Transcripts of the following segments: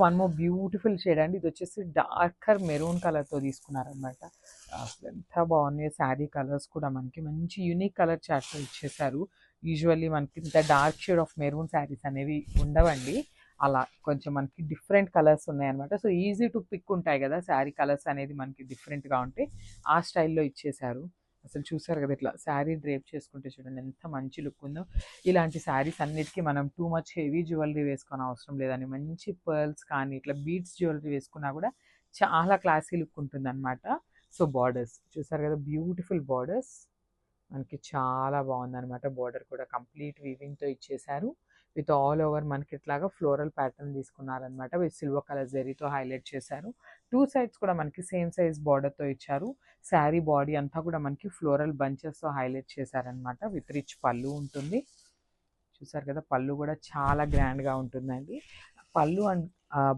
One more beautiful shade అండి. ఇది వచ్చేసి డార్కర్ మెరూన్ కలర్తో తీసుకున్నారనమాట. అసలు ఎంత బాగున్నాయి శారీ కలర్స్ కూడా, మనకి మంచి యూనిక్ కలర్ చార్ట్తో ఇచ్చేసారు. యూజువల్లీ మనకి ఇంత dark shade of maroon saris అనేవి ఉండవండి. అలా కొంచెం మనకి డిఫరెంట్ కలర్స్ ఉన్నాయన్నమాట. సో ఈజీ టు పిక్ ఉంటాయి కదా శారీ కలర్స్ అనేది, మనకి డిఫరెంట్గా ఉంటే ఆ స్టైల్లో ఇచ్చేసారు. అసలు చూసారు కదా ఇట్లా శారీ డ్రేప్ చేసుకుంటే చూడండి ఎంత మంచి లుక్ ఉందో. ఇలాంటి శారీస్ అన్నిటికీ మనం టూ మచ్ హెవీ జ్యువెలరీ వేసుకొని అవసరం లేదని, మంచి పర్ల్స్ కానీ ఇట్లా బీడ్స్ జ్యువెలరీ వేసుకున్నా కూడా చాలా క్లాసీ లుక్ ఉంటుందన్నమాట. సో బార్డర్స్ చూసారు కదా, బ్యూటిఫుల్ బార్డర్స్, మనకి చాలా బాగుందన్నమాట. బార్డర్ కూడా కంప్లీట్ వీవింగ్తో ఇచ్చేసారు. విత్ ఆల్ ఓవర్ మనకి ఇట్లాగా ఫ్లోరల్ ప్యాటర్న్ తీసుకున్నారనమాట. విత్ సిల్వర్ కలర్ జరీతో హైలైట్ చేశారు. టూ సైడ్స్ కూడా మనకి సేమ్ సైజ్ బార్డర్తో ఇచ్చారు. శారీ బాడీ అంతా కూడా మనకి ఫ్లోరల్ బంచెస్తో హైలైట్ చేశారనమాట. విత్ రిచ్ పళ్ళు ఉంటుంది. చూసారు కదా, పళ్ళు కూడా చాలా గ్రాండ్గా ఉంటుందండి. పళ్ళు అండ్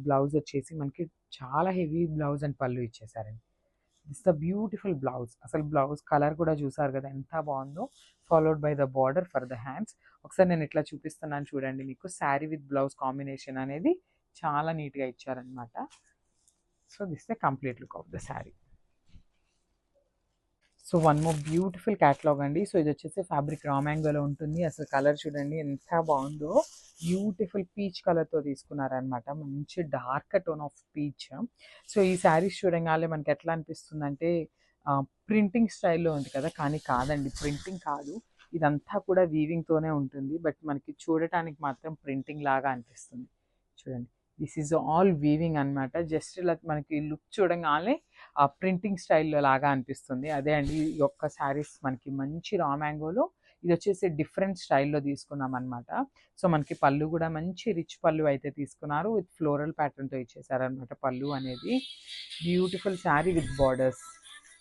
బ్లౌజ్ వచ్చేసి మనకి చాలా హెవీ బ్లౌజ్ అండ్ పళ్ళు ఇచ్చేసారండి. It's the beautiful blouse. అసలు బ్లౌజ్ కలర్ కూడా చూసారు కదా ఎంత బాగుందో. Followed by the border for the hands. ఒకసారి నేను ఇట్లా చూపిస్తున్నాను చూడండి, మీకు శారీ విత్ బ్లౌజ్ కాంబినేషన్ అనేది చాలా నీట్గా ఇచ్చారనమాట. So this the complete look of the sari. So one more beautiful catalogue అండి. సో ఇది వచ్చేసి ఫ్యాబ్రిక్ రా మ్యాంగోలో ఉంటుంది. అసలు కలర్ చూడండి ఎంత బాగుందో. బ్యూటిఫుల్ పీచ్ కలర్తో తీసుకున్నారనమాట. మంచి dark tone of peach. So ఈ శారీస్ చూడగానే మనకి ఎట్లా అనిపిస్తుంది అంటే ప్రింటింగ్ స్టైల్లో ఉంది కదా, కానీ కాదండి, ప్రింటింగ్ కాదు. ఇదంతా కూడా వీవింగ్తోనే ఉంటుంది, బట్ మనకి చూడటానికి మాత్రం ప్రింటింగ్ లాగా అనిపిస్తుంది. చూడండి, దిస్ ఈజ్ ఆల్ వీవింగ్ అనమాట. జస్ట్ ఇలా మనకి లుక్ చూడగానే ఆ ప్రింటింగ్ స్టైల్లో లాగా అనిపిస్తుంది. అదే అండి ఈ యొక్క శారీస్ మనకి మంచి రా మ్యాంగోలో, ఇది వచ్చేసి డిఫరెంట్ స్టైల్లో తీసుకున్నాం అనమాట. సో మనకి పళ్ళు కూడా మంచి రిచ్ పళ్ళు అయితే తీసుకున్నారు. విత్ ఫ్లోరల్ ప్యాటర్న్తో ఇచ్చేసారనమాట పళ్ళు అనేది. Beautiful sari with borders.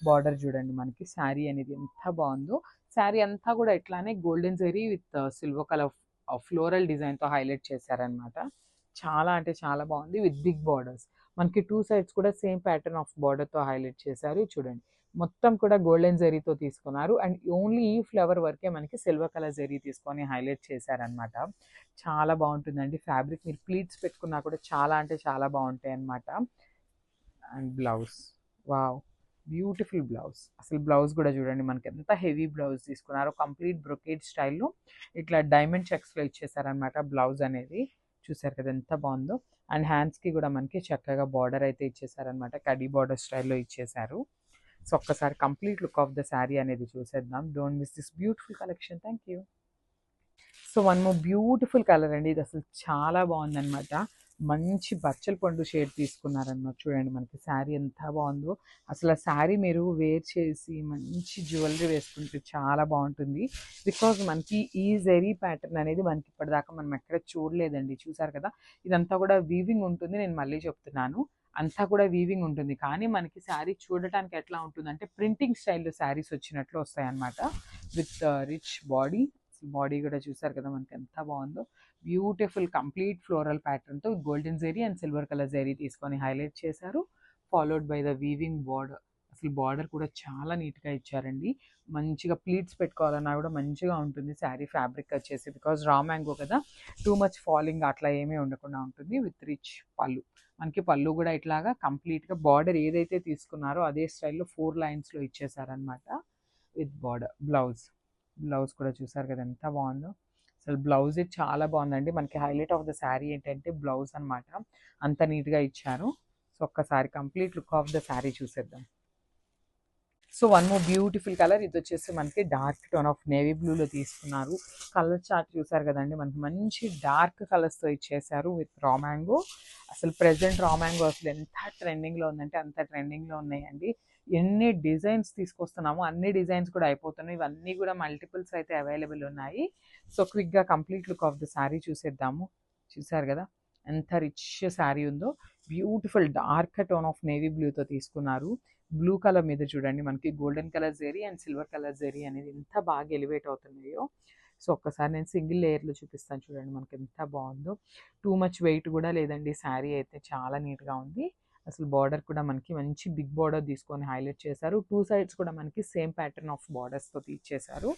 Border చూడండి మనకి శారీ అనేది ఎంత బాగుందో. శారీ అంతా కూడా ఇట్లానే golden zari with silver colour floral డిజైన్తో హైలైట్ చేశారనమాట. చాలా అంటే చాలా బాగుంది. విత్ బిగ్ బార్డర్స్, మనకి టూ సైడ్స్ కూడా సేమ్ ప్యాటర్న్ ఆఫ్ బార్డర్తో హైలైట్ చేశారు. చూడండి, మొత్తం కూడా గోల్డెన్ జరీతో తీసుకున్నారు. అండ్ ఓన్లీ ఈ ఫ్లవర్ వరకే మనకి సిల్వర్ కలర్ జరీ తీసుకొని హైలైట్ చేశారనమాట. చాలా బాగుంటుందండి ఫ్యాబ్రిక్. మీరు ప్లీట్స్ పెట్టుకున్నా కూడా చాలా అంటే చాలా బాగుంటాయి అన్నమాట. And blouse, wow, beautiful blouse. అసలు బ్లౌజ్ కూడా చూడండి మనకి ఎంత హెవీ బ్లౌజ్ తీసుకున్నారో. కంప్లీట్ బ్రొకేడ్ స్టైల్లో ఇట్లా డైమండ్ చెక్స్లో ఇచ్చేసారనమాట బ్లౌజ్ అనేది. చూసారు కదా ఎంత బాగుందో. అండ్ హ్యాండ్స్కి కూడా మనకి చక్కగా బార్డర్ అయితే ఇచ్చేసారనమాట. కడీ బార్డర్ స్టైల్లో ఇచ్చేసారు. సో ఒక్కసారి complete look of the sari అనేది చూసేద్దాం. Don't miss this beautiful collection. Thank you. So one more beautiful colour అండి. ఇది అసలు చాలా బాగుందన్నమాట. మంచి బచ్చల పండు షేడ్ తీసుకున్నారన్నమాట. చూడండి మనకి శారీ ఎంత బాగుందో. అసలు ఆ శారీ మీరు వేర్ చేసి మంచి జ్యువెలరీ వేసుకుంటే చాలా బాగుంటుంది. బికాజ్ మనకి ఈ జెరీ ప్యాటర్న్ అనేది మనకి ఇప్పటిదాకా మనం ఎక్కడ చూడలేదండి. చూసారు కదా, ఇదంతా కూడా వీవింగ్ ఉంటుంది. నేను మళ్ళీ చెప్తున్నాను, అంతా కూడా వీవింగ్ ఉంటుంది. కానీ మనకి శారీ చూడటానికి ఎట్లా ఉంటుందంటే ప్రింటింగ్ స్టైల్లో శారీస్ వచ్చినట్లు వస్తాయి అన్నమాట. With rich body. బాడీ కూడా చూసారు కదా మనకి ఎంత బాగుందో. బ్యూటిఫుల్ కంప్లీట్ ఫ్లోరల్ ప్యాటర్న్తో గోల్డెన్ జెరీ అండ్ సిల్వర్ కలర్ జెరీ తీసుకొని హైలైట్ చేశారు. Followed by the weaving border. అసలు బార్డర్ కూడా చాలా నీట్గా ఇచ్చారండి. మంచిగా ప్లీట్స్ పెట్టుకోవాలన్నా కూడా మంచిగా ఉంటుంది శారీ ఫ్యాబ్రిక్ వచ్చేసి. బికాజ్ రా మ్యాంగో కదా, టూ మచ్ ఫాలింగ్ అట్లా ఏమీ ఉండకుండా ఉంటుంది. విత్ రిచ్ పళ్ళు. మనకి పళ్ళు కూడా ఇట్లాగా కంప్లీట్గా బార్డర్ ఏదైతే తీసుకున్నారో అదే స్టైల్లో 4 లైన్స్లో ఇచ్చేసారనమాట. With border. బ్లౌజ్. బ్లౌజ్ కూడా చూసారు కదా ఎంత బాగుందో. అసలు బ్లౌజ్ చాలా బాగుందండి. మనకి హైలైట్ ఆఫ్ ద శారీ ఏంటంటే బ్లౌజ్ అనమాట. అంత నీట్గా ఇచ్చారు. సో ఒక్కసారి complete look of the sari చూసేద్దాం. So one more beautiful colour. ఇది వచ్చేసి మనకి డార్క్ టోన్ ఆఫ్ నేవీ బ్లూలో తీసుకున్నారు. కలర్ చార్ట్ చూసారు కదండి, మనకి మంచి డార్క్ కలర్స్తో ఇచ్చేసారు విత్ రా మ్యాంగో. అసలు ప్రెసెంట్ రా మ్యాంగో అసలు ఎంత ట్రెండింగ్లో ఉందంటే అంత ట్రెండింగ్లో ఉన్నాయండి. ఎన్ని డిజైన్స్ తీసుకొస్తున్నామో అన్ని డిజైన్స్ కూడా అయిపోతున్నాయి. ఇవన్నీ కూడా మల్టిపుల్స్ అయితే అవైలబుల్ ఉన్నాయి. సో క్విక్గా complete look of the sari చూసేద్దాము. చూసారు కదా ఎంత రిచ్ శారీ ఉందో. Beautiful dark tone of navy బ్లూతో తీసుకున్నారు. బ్లూ కలర్ మీద చూడండి మనకి గోల్డెన్ కలర్ జెరీ అండ్ సిల్వర్ కలర్ జెరీ అనేది ఎంత బాగా ఎలివేట్ అవుతున్నాయో. సో ఒక్కసారి నేను సింగిల్ లేయర్లో చూపిస్తాను చూడండి మనకి ఎంత బాగుందో. టూ మచ్ వెయిట్ కూడా లేదండి శారీ అయితే, చాలా నీట్గా ఉంది. అసలు బార్డర్ కూడా మనకి మంచి బిగ్ బార్డర్ తీసుకొని హైలైట్ చేశారు. టూ సైడ్స్ కూడా మనకి సేమ్ ప్యాటర్న్ ఆఫ్ బార్డర్స్తో ఇచ్చేసారు.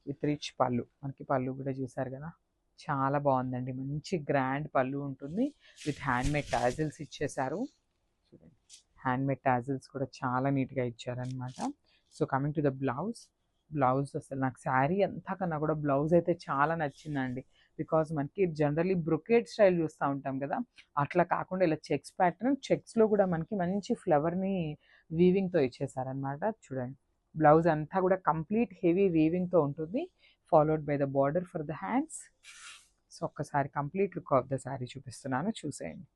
విత్ రిచ్ పళ్ళు. మనకి పళ్ళు కూడా చూసారు కదా చాలా బాగుందండి. మంచి గ్రాండ్ పళ్ళు ఉంటుంది. విత్ హ్యాండ్‌మేడ్ టాజిల్స్ ఇచ్చేసారు. చూడండి. హ్యాండ్‌మేడ్ టాజిల్స్ కూడా చాలా నీట్‌గా ఇచ్చారనమాట. So, coming to the blouse. Blouse అసలు నాకు శారీ అంతా కన్నా కూడా బ్లౌజ్ అయితే చాలా నచ్చిందండి. బికాజ్ మనకి జనరల్లీ బ్రొకేడ్ స్టైల్ చూస్తా ఉంటాం కదా! అట్లా కాకుండా ఇలా చెక్స్ ప్యాటర్న్, చెక్స్‌లో కూడా మనకి మంచి ఫ్లవర్‌ని వీవింగ్‌తో ఇచ్చేసారనమాట. చూడండి. బ్లౌజ్ అంతా కూడా కంప్లీట్ హెవీ వీవింగ్‌తో ఉంటుంది. Followed by the border for the hands. So, ఒక్కసారి complete look of the sari చూపిస్తున్నాను చూసేయండి.